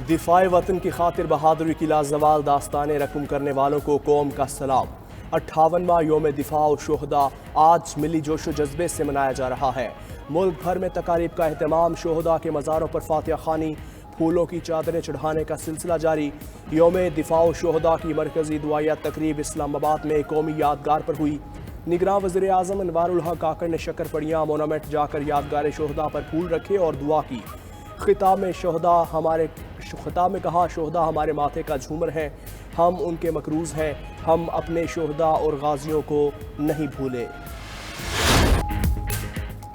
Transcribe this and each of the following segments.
दिफाए वतन की खातिर बहादुरी की लाजवाल दास्तानें रकम करने वालों को कौम का सलाम। 58वां योम दिफा और शोहदा आज मिली जोशो जज्बे से मनाया जा रहा है। मुल्क भर में तकारीब का अहतमाम, शोहदा के मज़ारों पर फातिहा खानी, फूलों की चादरें चढ़ाने का सिलसिला जारी। योम दिफा और शोहदा की मरकजी दुआया तकरीब इस्लामाबाद में कौमी यादगार पर हुई। निगरान वज़ीर आज़म अनवारुल हक काकड़ ने शक्करपड़ियाँ मोनामेंट जाकर यादगार शोहदा पर फूल रखे और दुआ की। खिताब में कहा, शोहदा हमारे माथे का झूमर है, हम उनके मकरूज हैं, हम अपने शोहदा और गाजियों को नहीं भूले।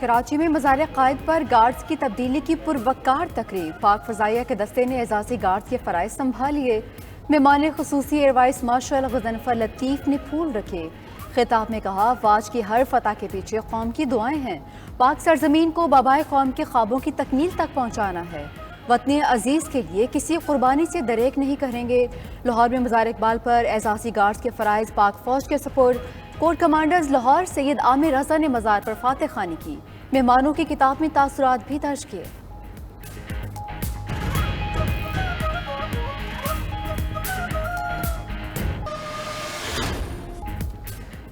कराची में मज़ार क़ायद पर गार्ड्स की तब्दीली की पुरवकार तकरीब। पाक फ़ज़ाइया के दस्ते ने एजाज़ी गार्ड्स के फ़राइज़ संभालिए। मेहमान खुसूसी एयर वाइस मार्शल गज़नफ़र लतीफ़ ने फूल रखे। खिताब में कहा, फ़ौज की हर फतह के पीछे कौम की दुआएं हैं। पाक सरजमीन को बाबाए कौम के ख्वाबों की तकमील तक पहुँचाना है। वतन अजीज़ के लिए किसी कुर्बानी से दरेक नहीं करेंगे। लाहौर में मज़ार इकबाल पर एजाज़ी गार्ड्स के फ़राइज़ पाक फ़ौज के support. Corps commanders Lahore Syed Aamir Raza ने मज़ार पर फातिह खानी की। मेहमानों की किताब में तासुरात भी दर्ज किए।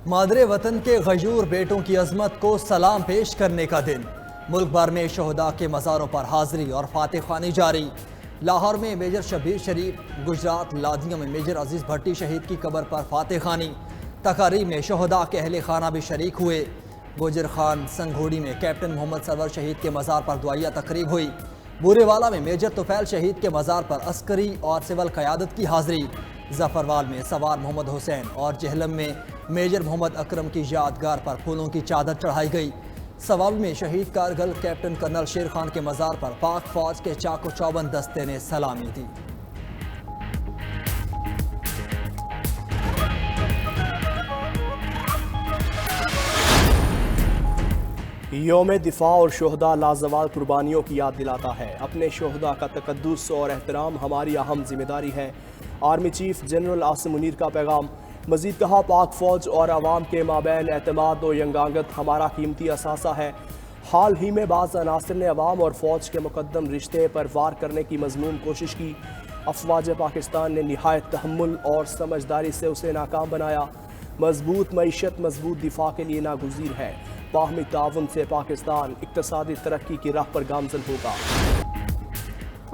मादरे वतन के गयूर बेटों की अजमत को सलाम पेश करने का दिन। मुल्क भर में शोहदा के मज़ारों पर हाजिरी और फातिह खानी जारी। लाहौर में मेजर शबीर शरीफ, गुजरात लादिया में मेजर अजीज़ भट्टी शहीद की कब्र पर फातिह खानी। तकारीब में शोहदा के अहले खाना भी शरीक हुए। गुजर खान संघोड़ी में कैप्टन मोहम्मद सरवर शहीद के मज़ार पर दुआया तकरीब हुई। बूरेवाला में मेजर तुफैल शहीद के मज़ार पर अस्करी और सिविल क़यादत की हाजिरी। जफरवाल में सवार मोहम्मद हुसैन और जहलम में मेजर मोहम्मद अकरम की यादगार पर फूलों की चादर चढ़ाई गई। सवाब में शहीद कारगिल कैप्टन कर्नल शेर खान के मज़ार पर पाक फौज के चाको चौबंद दस्ते ने सलामी दी। योम दिफा और शोहदा लाजवाल कुर्बानियों की याद दिलाता है। अपने शोहदा का तकद्दुस और एहतराम हमारी अहम जिम्मेदारी है। Army chief general Asim Munir का पैगाम। मजीद कहा, पाक फ़ौज और आवाम के माबैन एतमाद और यंगांगत हमारा कीमती असासा है। हाल ही में बाज़ अनासर ने अवाम और फ़ौज के मुकद्दम रिश्ते पर वार करने की मज़मूम कोशिश की। अफवाज पाकिस्तान ने निहायत तहम्मुल और समझदारी से उसे नाकाम बनाया। मजबूत मईशत मजबूत दिफा के लिए नागुज़ीर है। बाहमी ताउन से पाकिस्तान इक़्तिसादी तरक्की की राह पर गामज़न होगा।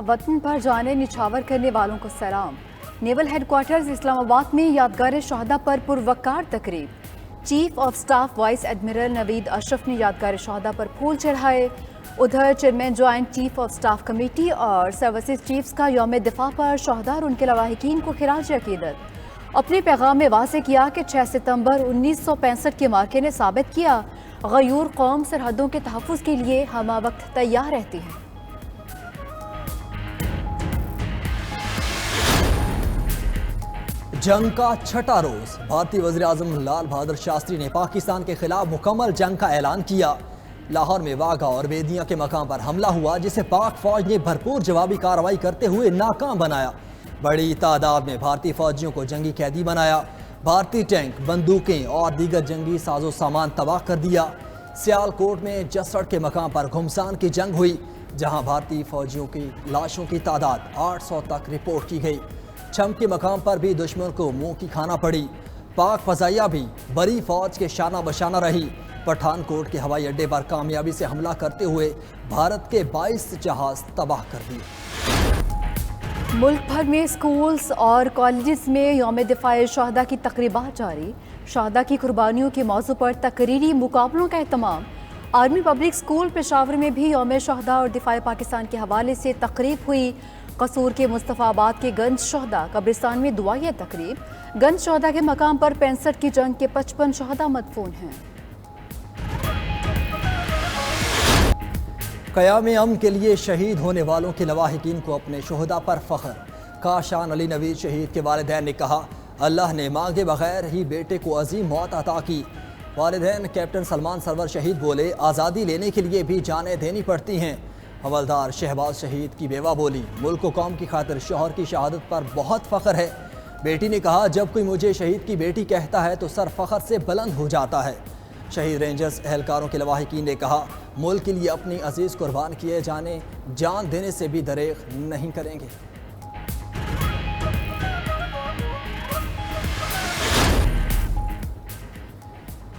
वतन पर जाने निछावर करने वालों को सलाम। नेवल हेडक्वार्टर्स इस्लामाबाद में यादगार शोहदा पर पुरवकार तकरीब। Chief of staff vice admiral Naveed Ashraf ने यादगार शोहदा पर फूल चढ़ाए। उधर chairman joint chief of staff committee और सर्विसेज चीफ्स का यौम दिफा पर शोहदा और उनके लवाहिकीन को खिराज अकीदत। अपने पैगाम में वाज़ेह किया कि 6 सितंबर 1965 के मार्के ने साबित किया, गयूर कौम सरहदों के तहफ़्फ़ुज़ के लिए हमा वक्त तैयार रहती है। जंग का छठा रोज भारतीय वज़ीर आज़म लाल बहादुर शास्त्री ने पाकिस्तान के खिलाफ मुकम्मल जंग का ऐलान किया। लाहौर में वाघा और बेदिया के मकाम पर हमला हुआ, जिसे पाक फौज ने भरपूर जवाबी कार्रवाई करते हुए नाकाम बनाया। बड़ी तादाद में भारतीय फौजियों को जंगी कैदी बनाया। भारतीय टैंक, बंदूकें और दीगर जंगी साजो सामान तबाह कर दिया। सियालकोट में जसड़ के मकाम पर घुमसान की जंग हुई, जहाँ भारतीय फौजियों की लाशों की तादाद 800 तक रिपोर्ट की गई। छम के मकाम पर भी दुश्मन को मुंह की खाना पड़ी। पाक फ़ज़ाइया भी बड़ी फौज के शाना बशाना रही। पठानकोट के हवाई अड्डे पर कामयाबी से हमला करते हुए भारत के 22 जहाज तबाह कर दिए। मुल्क भर में स्कूल्स और कॉलेजेस में यौम दिफाए शोहदा की तकरीबात जारी। शोहदा की कुर्बानियों के मौजू पर तकरीरी मुकाबलों का एहतमाम। आर्मी पब्लिक स्कूल पेशावर में भी यौम शोहदा और दिफाए पाकिस्तान के हवाले से तकरीब हुई। कसूर के मुस्तफ़ाबाद के गंज शोहदा कब्रिस्तान में दुआया तकरीब। गंज शोहदा के मकाम पर 65 की जंग के 55 शोहदा मदफून हैं। क़याम अमन के लिए शहीद होने वालों के लवाहिकीन को अपने शोहदा पर फ़ख्र। काशान अली नवीद शहीद के वालिदैन ने कहा, अल्लाह ने मांगे बगैर ही बेटे को अजीम मौत अता की। वालिदैन कैप्टन सलमान सरवर शहीद बोले, आज़ादी लेने के लिए भी जानें देनी पड़ती हैं। हवलदार शहबाज शहीद की बेवा बोली, मुल्क व कौम की खातिर शौहर की शहादत पर बहुत फ़ख्र है। बेटी ने कहा, जब कोई मुझे शहीद की बेटी कहता है तो सर फ़ख्र से बुलंद हो जाता है। शहीद रेंजर्स एहलकारों के लवाहिकीन ने कहा, मुल्क के लिए अपनी अजीज़ कुर्बान किए जाने जान देने से भी दरेग नहीं करेंगे।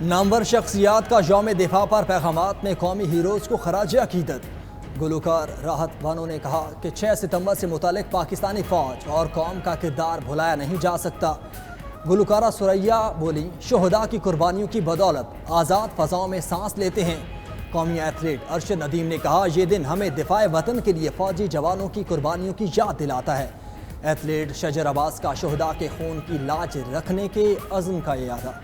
नामवर शख्सियात का यौम दिफा पर पैगामात में कौमी हीरोज़ को खराज अकीदत। गुलकार राहत बानो ने कहा कि 6 सितंबर से मुतालिक पाकिस्तानी फ़ौज और कौम का किरदार भुलाया नहीं जा सकता। गुलकारा सुरैया बोली, शोहदा की कुर्बानियों की बदौलत आज़ाद फ़ज़ाओं में सांस लेते हैं। कौमी एथलीट अरशद नदीम ने कहा, ये दिन हमें दिफाए वतन के लिए फ़ौजी जवानों की कुर्बानियों की याद दिलाता है। एथलीट शजर अब्बास का शोहदा के खून की लाज रखने के अज़्म का इरादा।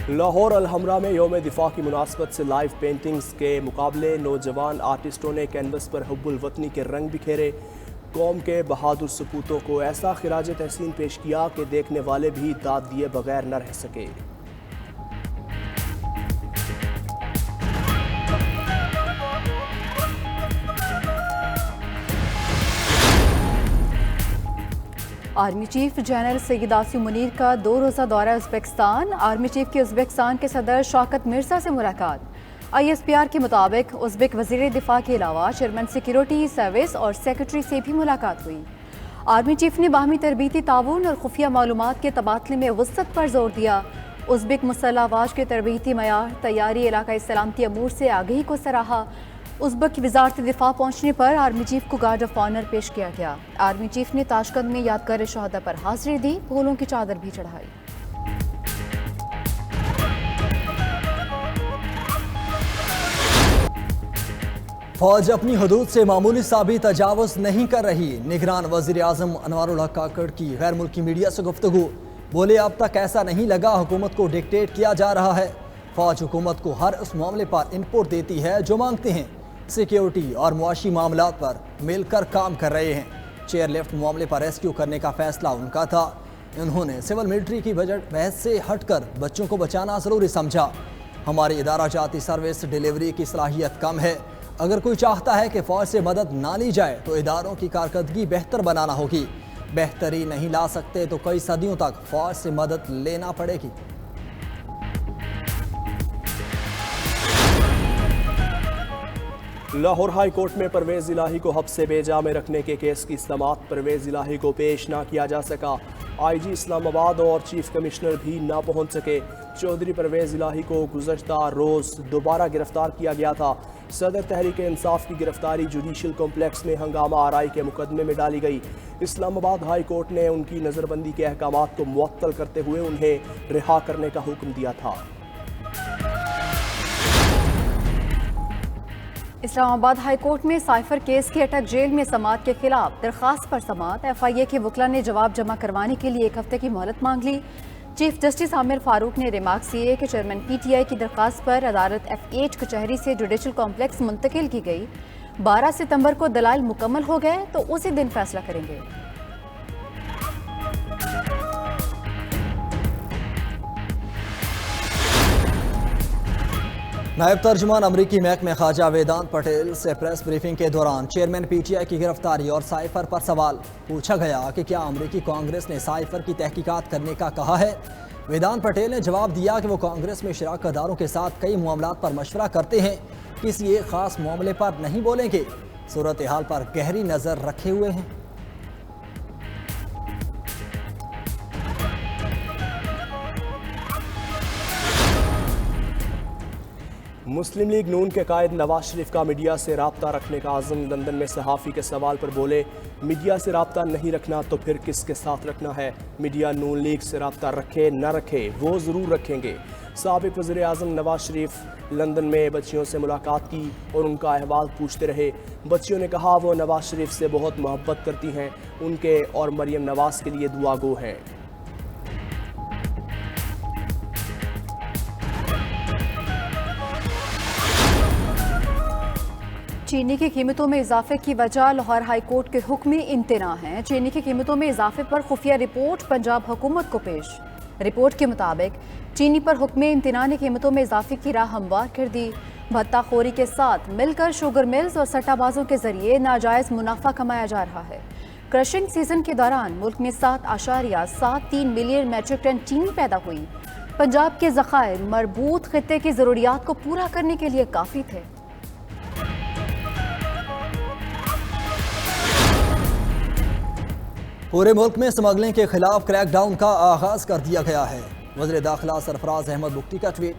लाहौर अलहमरा में यौम दिफा की मुनासबत से लाइव पेंटिंग्स के मुकाबले, नौजवान आर्टिस्टों ने कैनवस पर हुब्बुल वतनी के रंग बिखेरे। कौम के बहादुर सपूतों को ऐसा खिराज तहसीन पेश किया कि देखने वाले भी दाद दिए बगैर न रह सके। Army chief general Syed Asim Munir का 2 रोज़ा दौरा उज़्बेकिस्तान। आर्मी चीफ की उज़्बेकिस्तान के सदर शौकत मिर्जा से मुलाकात। ISPR के मुताबिक उज़्बेक वज़ीर दिफा के अलावा चेयरमैन सिक्योरिटी सर्विस और सेक्रेटरी से भी मुलाकात हुई। आर्मी चीफ ने बाहमी तरबीती ताउन और खुफिया मालूमात के तबादले में वसअत पर जोर दिया। उज़्बेक मुसल्लह अफ़वाज के तरबीती मयार, तैयारी, इलाकाई सलामती अमूर से आगही को सराहा। उज़्बेक की वज़ारत दिफा पहुंचने पर आर्मी चीफ को गार्ड ऑफ ऑनर पेश किया गया। आर्मी चीफ ने ताशकंद में यादगार शहदा पर हाजिरी दी, फूलों की चादर भी चढ़ाई। फौज अपनी हदूद से मामूली साबी तजावुज़ नहीं कर रही। निगरान वज़ीर आज़म अनवारुल हक काकड़ की गैर मुल्की मीडिया से गुफ्तगू। बोले, अब तक ऐसा नहीं लगा हुकूमत को डिक्टेट किया जा रहा है। फौज हुकूमत को हर उस मामले पर इनपुट देती है जो मांगते हैं। सिक्योरिटी और मुआशी मामलात पर मिलकर काम कर रहे हैं। चेयर लिफ्ट मामले पर रेस्क्यू करने का फैसला उनका था। उन्होंने सिविल मिलिट्री की बजट बहस से हटकर बच्चों को बचाना ज़रूरी समझा। हमारी इदारा जाती सर्विस डिलीवरी की सलाहियत कम है। अगर कोई चाहता है कि फ़ौज से मदद ना ली जाए तो इदारों की कारकर्दगी बेहतर बनाना होगी। बेहतरी नहीं ला सकते तो कई सदियों तक फ़ौज से मदद लेना पड़ेगी। लाहौर हाई कोर्ट में परवेज़ इलाही को हब्स से बेजा में रखने के केस की समाअत परवेज़ इलाही को पेश ना किया जा सका। IG इस्लामाबाद और चीफ कमिश्नर भी ना पहुंच सके। चौधरी परवेज़ इलाही को गुज़श्ता रोज़ दोबारा गिरफ्तार किया गया था। सदर तहरीक इंसाफ की गिरफ्तारी जुडिशल कॉम्प्लेक्स में हंगामा आराई के मुकदमे में डाली गई। इस्लामाबाद हाई कोर्ट ने उनकी नज़रबंदी के अहकामात को मुअत्तल करते हुए उन्हें रिहा करने का हुक्म दिया था। इस्लामाबाद हाई कोर्ट में साइफर केस की अटक जेल में समाअत के खिलाफ दरख्वास्त पर समाअत। FIA के वकला ने जवाब जमा करवाने के लिए 1 हफ्ते की मोहलत मांग ली। चीफ जस्टिस आमिर फारूक ने रिमार्क किए कि चेयरमैन PTI की दरख्वास्त पर अदालत F8 कचहरी से जुडिशल कॉम्प्लेक्स मुंतकिल की गई। 12 सितंबर को दलाइल मुकम्मल हो गए तो उसी दिन फैसला करेंगे। नायब तर्जुमान अमरीकी महकमे ख्वाजा वेदांत पटेल से प्रेस ब्रीफिंग के दौरान चेयरमैन PTI की गिरफ्तारी और साइफर पर सवाल पूछा गया कि क्या अमरीकी कांग्रेस ने साइफर की तहकीकात करने का कहा है। वेदांत पटेल ने जवाब दिया कि वो कांग्रेस में शराकतदारों के साथ कई मामलात पर मशवरा करते हैं, किसी एक खास मामले पर नहीं बोलेंगे। सूरत हाल पर गहरी नज़र रखे हुए हैं। मुस्लिम लीग नून के कायद नवाज शरीफ का मीडिया से राब्ता रखने का आज़म। लंदन में सहाफ़ी के सवाल पर बोले, मीडिया से राब्ता नहीं रखना तो फिर किसके साथ रखना है। मीडिया नून लीग से राब्ता रखे न रखे वो ज़रूर रखेंगे। साबिक़ वज़ीर आज़म नवाज शरीफ लंदन में बच्चियों से मुलाकात की और उनका अहवाल पूछते रहे। बच्चियों ने कहा वो नवाज शरीफ से बहुत मोहब्बत करती हैं, उनके और मरियम नवाज के लिए दुआ गो हैं। चीनी की कीमतों में इजाफे की वजह लाहौर हाई कोर्ट के हुक्म में इम्तना है। चीनी की कीमतों में इजाफे पर खुफिया रिपोर्ट पंजाब हुकूमत को पेश। रिपोर्ट के मुताबिक चीनी पर हुक्म इम्तना ने कीमतों में इजाफे की राह हमवार कर दी। भत्ताखोरी के साथ मिलकर शुगर मिल्स और सट्टाबाजों के जरिए नाजायज मुनाफा कमाया जा रहा है। क्रशिंग सीजन के दौरान मुल्क में 7.73 मिलियन मैट्रिक टन चीनी पैदा हुई। पंजाब के ज़खायर मरबूत खित्ते की ज़रूरियात को पूरा करने के लिए काफ़ी थे। पूरे मुल्क में स्मगलिंग के खिलाफ क्रैकडाउन का आगाज कर दिया गया है। वज़ीर दाखिला सरफराज अहमद बुख्ती का ट्वीट,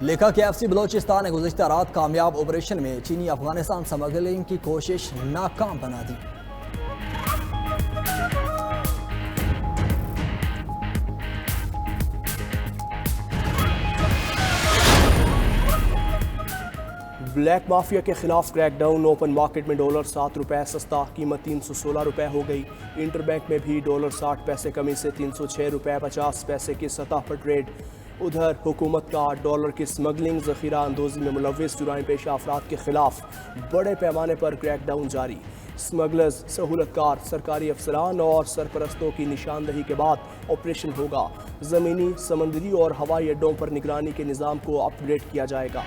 लिखा कि FC बलोचिस्तान ने गुज़िश्ता रात कामयाब ऑपरेशन में चीनी अफगानिस्तान स्मगलिंग की कोशिश नाकाम बना दी। ब्लैक माफिया के खिलाफ क्रैकडाउन। ओपन मार्केट में डॉलर 7 रुपए सस्ता, कीमत 316 रुपए हो गई। इंटरबैंक में भी डॉलर 60 पैसे कमी से 306 रुपए 50 पैसे की सतह पर ट्रेड। उधर हुकूमत का डॉलर की स्मगलिंग ज़ख़ीरा अंदोज़ी में मुलव्विस जुराइम पेशा अफराद के खिलाफ बड़े पैमाने पर क्रैकडाउन जारी। स्मगलर्स, सहूलतकार, सरकारी अफसरान और सरपरस्तों की निशानदही के बाद ऑपरेशन होगा। ज़मीनी, समंदरी और हवाई अड्डों पर निगरानी के निज़ाम को अपग्रेड किया जाएगा।